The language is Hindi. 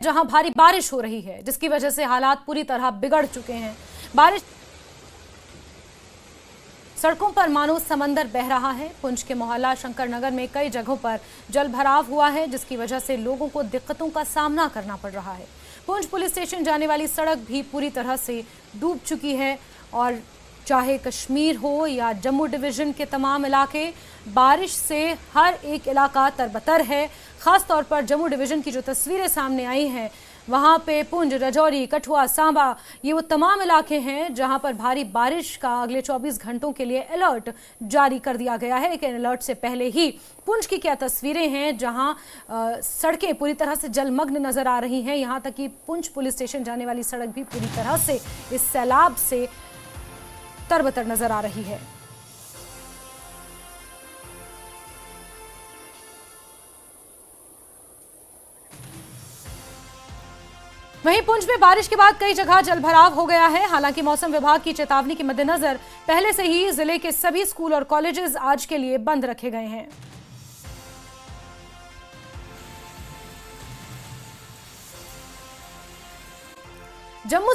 जहां भारी बारिश हो रही है, जिसकी वजह से हालात पूरी तरह बिगड़ चुके हैं। बारिश सड़कों पर मानो समंदर बह रहा है। पुंछ के मोहल्ला शंकरनगर में कई जगहों पर जल भराव हुआ है, जिसकी वजह से लोगों को दिक्कतों का सामना करना पड़ रहा है। पुंछ पुलिस स्टेशन जाने वाली सड़क भी पूरी तरह से डूब चुकी है और चाहे कश्मीर हो या जम्मू डिवीजन के तमाम इलाके, बारिश से हर एक इलाका तरबतर है। खास तौर पर जम्मू डिवीजन की जो तस्वीरें सामने आई हैं, वहां पे पुंछ, राजौरी, कठुआ, सांबा, ये वो तमाम इलाके हैं जहां पर भारी बारिश का अगले 24 घंटों के लिए अलर्ट जारी कर दिया गया है। लेकिन अलर्ट से पहले ही पुंछ की क्या तस्वीरें हैं, जहां सड़कें पूरी तरह से जलमग्न नजर आ रही हैं। यहां तक कि पुंछ पुलिस स्टेशन जाने वाली सड़क भी पूरी तरह से इस सैलाब से तरबतर नजर आ रही है। वहीं पुंछ में बारिश के बाद कई जगह जलभराव हो गया है। हालांकि मौसम विभाग की चेतावनी के मद्देनजर पहले से ही जिले के सभी स्कूल और कॉलेजेस आज के लिए बंद रखे गए हैं। जम्मू